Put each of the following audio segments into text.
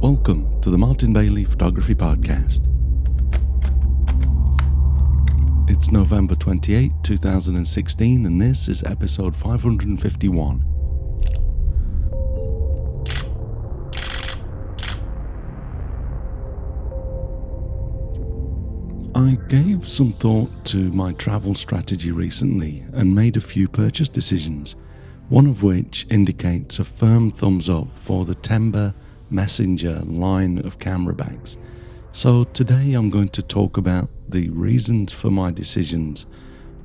Welcome to the Martin Bailey Photography Podcast. It's November 28, 2016, and this is episode 551. I gave some thought to my travel strategy recently and made a few purchase decisions, one of which indicates a firm thumbs up for the Tenba Messenger line of camera bags. So today I'm going to talk about the reasons for my decisions,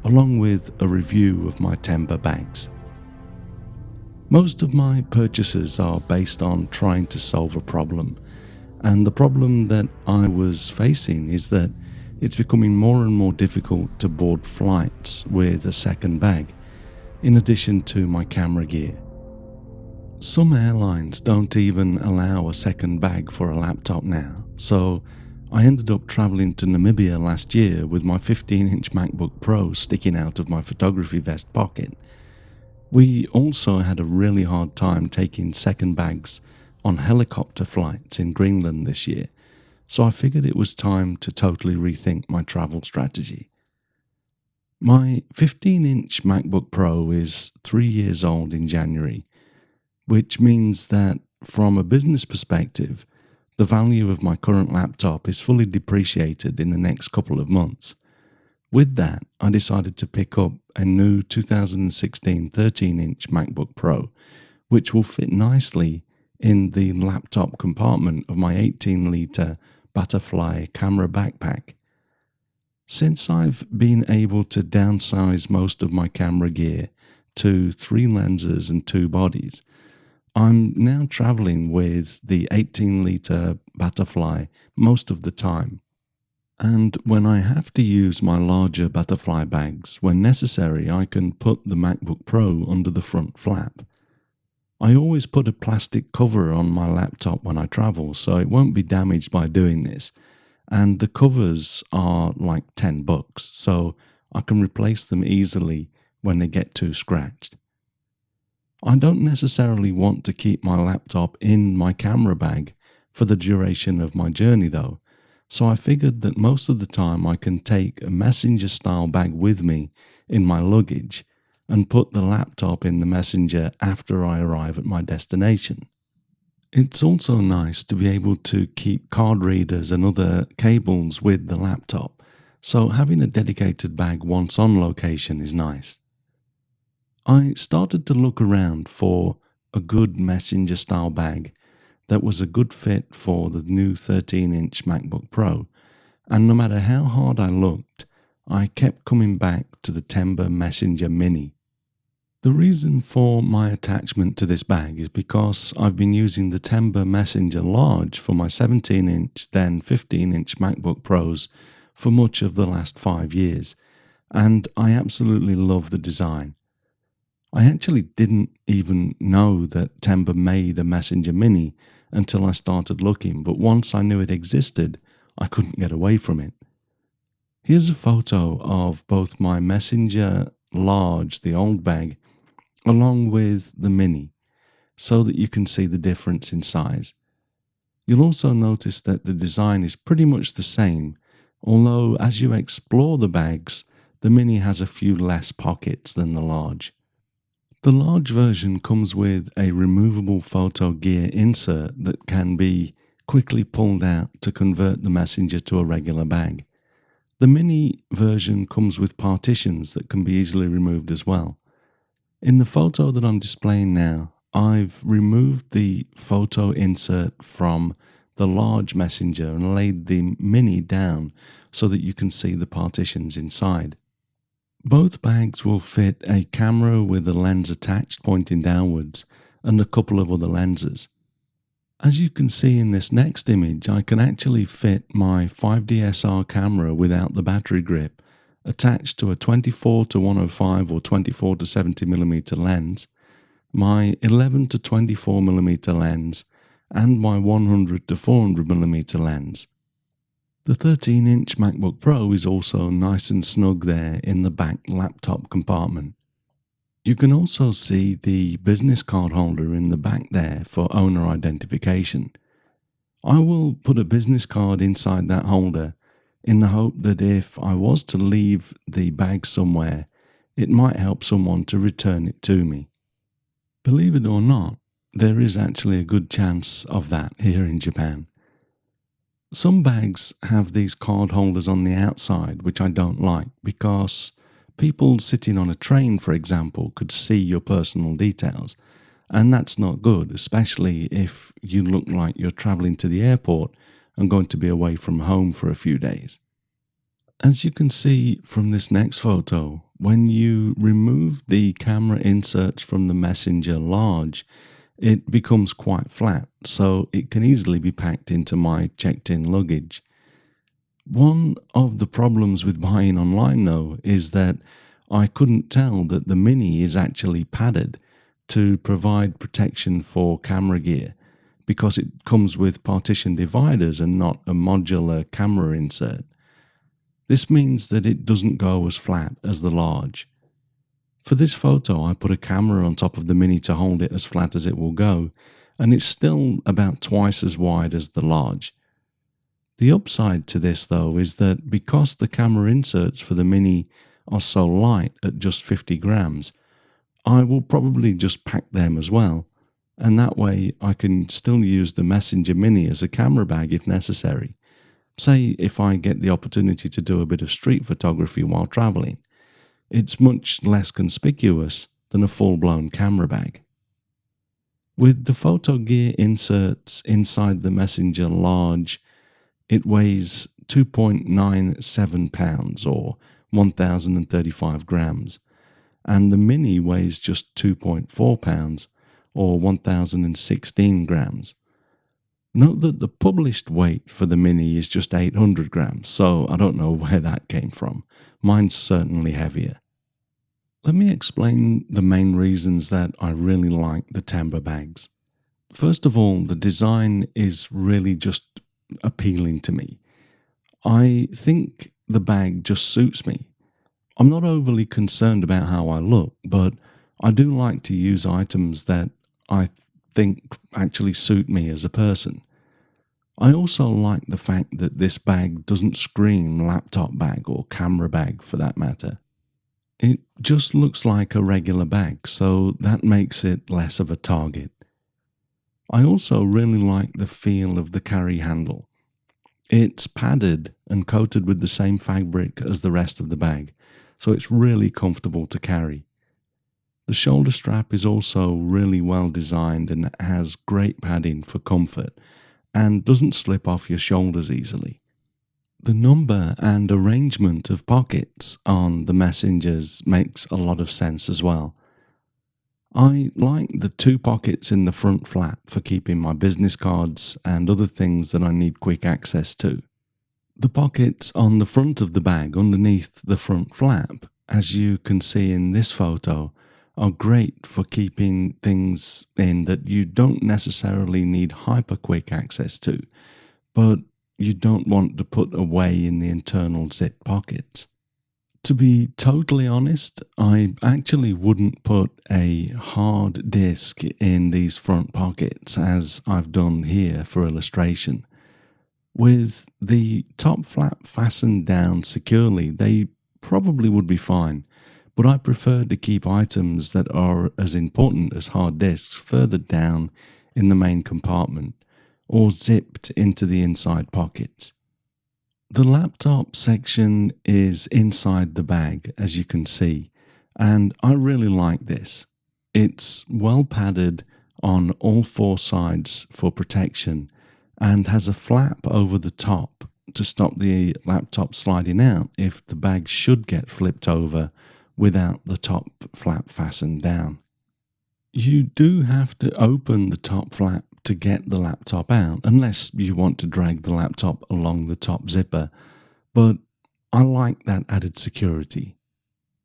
along with a review of my Tenba bags. Most of my purchases are based on trying to solve a problem, and the problem that I was facing is that it's becoming more and more difficult to board flights with a second bag, in addition to my camera gear. Some airlines don't even allow a second bag for a laptop now, so I ended up traveling to Namibia last year with my 15-inch MacBook Pro sticking out of my photography vest pocket. We also had a really hard time taking second bags on helicopter flights in Greenland this year, so I figured it was time to totally rethink my travel strategy. My 15-inch MacBook Pro is 3 years old in January, which means that from a business perspective, the value of my current laptop is fully depreciated in the next couple of months. With that, I decided to pick up a new 2016 13-inch MacBook Pro, which will fit nicely in the laptop compartment of my 18-litre Butterfly camera backpack. Since I've been able to downsize most of my camera gear to 3 lenses and 2 bodies, I'm now traveling with the 18-litre Butterfly most of the time. And when I have to use my larger Butterfly bags, when necessary, I can put the MacBook Pro under the front flap. I always put a plastic cover on my laptop when I travel, so it won't be damaged by doing this. And the covers are like $10, so I can replace them easily when they get too scratched. I don't necessarily want to keep my laptop in my camera bag for the duration of my journey though, so I figured that most of the time I can take a messenger style bag with me in my luggage and put the laptop in the messenger after I arrive at my destination. It's also nice to be able to keep card readers and other cables with the laptop, so having a dedicated bag once on location is nice. I started to look around for a good messenger style bag that was a good fit for the new 13-inch MacBook Pro, and no matter how hard I looked, I kept coming back to the Tenba Messenger Mini. The reason for my attachment to this bag is because I've been using the Tenba Messenger Large for my 17-inch then 15-inch MacBook Pros for much of the last 5 years, and I absolutely love the design. I actually didn't even know that Tenba made a Messenger Mini until I started looking, but once I knew it existed, I couldn't get away from it. Here's a photo of both my Messenger Large, the old bag, along with the Mini, so that you can see the difference in size. You'll also notice that the design is pretty much the same, although as you explore the bags, the Mini has a few less pockets than the Large. The Large version comes with a removable photo gear insert that can be quickly pulled out to convert the Messenger to a regular bag. The Mini version comes with partitions that can be easily removed as well. In the photo that I'm displaying now, I've removed the photo insert from the Large Messenger and laid the Mini down so that you can see the partitions inside. Both bags will fit a camera with a lens attached pointing downwards and a couple of other lenses. As you can see in this next image, I can actually fit my 5DSR camera without the battery grip attached to a 24-105 or 24-70mm lens, my 11-24mm lens, and my 100-400mm lens. The 13-inch MacBook Pro is also nice and snug there in the back laptop compartment. You can also see the business card holder in the back there for owner identification. I will put a business card inside that holder in the hope that if I was to leave the bag somewhere, it might help someone to return it to me. Believe it or not, there is actually a good chance of that here in Japan. Some bags have these card holders on the outside, which I don't like because people sitting on a train, for example, could see your personal details. And that's not good, especially if you look like you're traveling to the airport and going to be away from home for a few days. As you can see from this next photo, when you remove the camera inserts from the Messenger Large, it becomes quite flat, so it can easily be packed into my checked-in luggage. One of the problems with buying online, though, is that I couldn't tell that the Mini is actually padded to provide protection for camera gear because it comes with partition dividers and not a modular camera insert. This means that it doesn't go as flat as the Large. For this photo, I put a camera on top of the Mini to hold it as flat as it will go, and it's still about twice as wide as the Large. The upside to this, though, is that because the camera inserts for the Mini are so light at just 50 grams, I will probably just pack them as well, and that way I can still use the Messenger Mini as a camera bag if necessary. Say if I get the opportunity to do a bit of street photography while traveling. It's much less conspicuous than a full-blown camera bag. With the photo gear inserts inside the Messenger Large, it weighs 2.97 pounds or 1,035 grams, and the Mini weighs just 2.4 pounds or 1,016 grams. Note that the published weight for the Mini is just 800 grams, so I don't know where that came from. Mine's certainly heavier. Let me explain the main reasons that I really like the Tenba bags. First of all, the design is really just appealing to me. I think the bag just suits me. I'm not overly concerned about how I look, but I do like to use items that I think actually suit me as a person. I also like the fact that this bag doesn't scream laptop bag or camera bag for that matter. It just looks like a regular bag, so that makes it less of a target. I also really like the feel of the carry handle. It's padded and coated with the same fabric as the rest of the bag, so it's really comfortable to carry. The shoulder strap is also really well designed and has great padding for comfort and doesn't slip off your shoulders easily. The number and arrangement of pockets on the Messengers makes a lot of sense as well. I like the 2 pockets in the front flap for keeping my business cards and other things that I need quick access to. The pockets on the front of the bag underneath the front flap, as you can see in this photo, are great for keeping things in that you don't necessarily need hyper quick access to, but you don't want to put away in the internal zip pockets. To be totally honest, I actually wouldn't put a hard disk in these front pockets as I've done here for illustration. With the top flap fastened down securely, they probably would be fine, but I prefer to keep items that are as important as hard disks further down in the main compartment or zipped into the inside pockets. The laptop section is inside the bag, as you can see, and I really like this. It's well padded on all 4 sides for protection and has a flap over the top to stop the laptop sliding out if the bag should get flipped over without the top flap fastened down. You do have to open the top flap to get the laptop out, unless you want to drag the laptop along the top zipper, but I like that added security.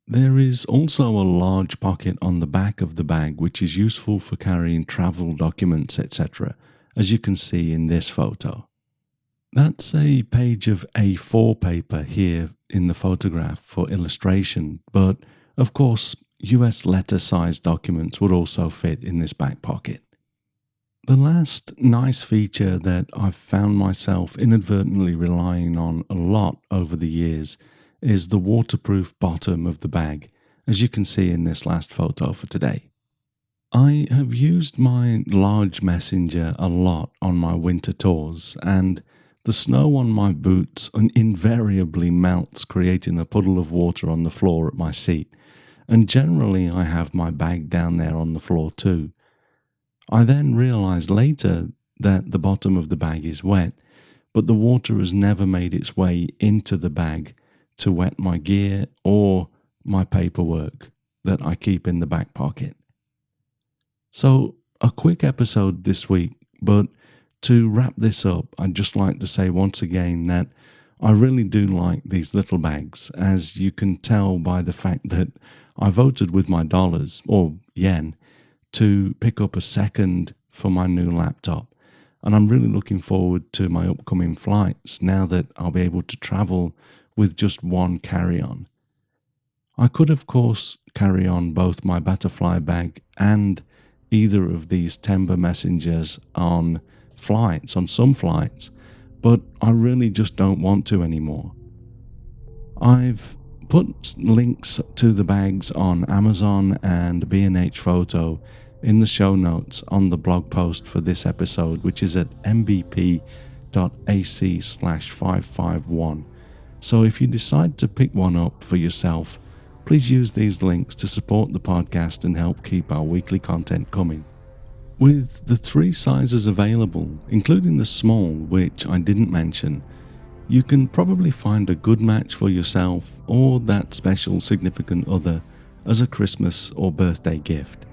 There is also a large pocket on the back of the bag which is useful for carrying travel documents, etc., as you can see in this photo. That's a page of A4 paper here in the photograph for illustration, but of course US letter-sized documents would also fit in this back pocket. The last nice feature that I've found myself inadvertently relying on a lot over the years is the waterproof bottom of the bag, as you can see in this last photo for today. I have used my large messenger a lot on my winter tours, and the snow on my boots invariably melts, creating a puddle of water on the floor at my seat, and generally I have my bag down there on the floor too. I then realised later that the bottom of the bag is wet, but the water has never made its way into the bag to wet my gear or my paperwork that I keep in the back pocket. So, a quick episode this week, but to wrap this up, I'd just like to say once again that I really do like these little bags, as you can tell by the fact that I voted with my dollars, or yen, to pick up a second for my new laptop, and I'm really looking forward to my upcoming flights now that I'll be able to travel with just one carry-on. I could of course carry on both my butterfly bag and either of these Tenba messengers on some flights, but I really just don't want to anymore. I've put links to the bags on Amazon and B&H Photo in the show notes on the blog post for this episode, which is at mbp.ac/551. So if you decide to pick one up for yourself, please use these links to support the podcast and help keep our weekly content coming. With the 3 sizes available, including the small, which I didn't mention, you can probably find a good match for yourself or that special significant other as a Christmas or birthday gift.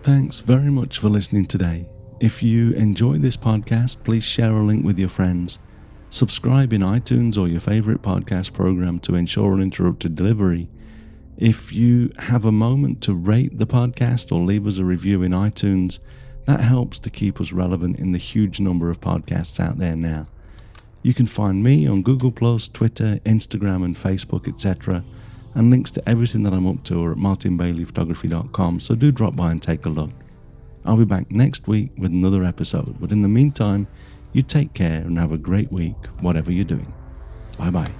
Thanks very much for listening today. If you enjoy this podcast, please share a link with your friends. Subscribe in iTunes or your favorite podcast program to ensure uninterrupted delivery. If you have a moment to rate the podcast or leave us a review in iTunes, that helps to keep us relevant in the huge number of podcasts out there now. You can find me on Google+, Twitter, Instagram and Facebook, etc. And links to everything that I'm up to are at martinbaileyphotography.com, so do drop by and take a look. I'll be back next week with another episode, but in the meantime, you take care and have a great week, whatever you're doing. Bye bye.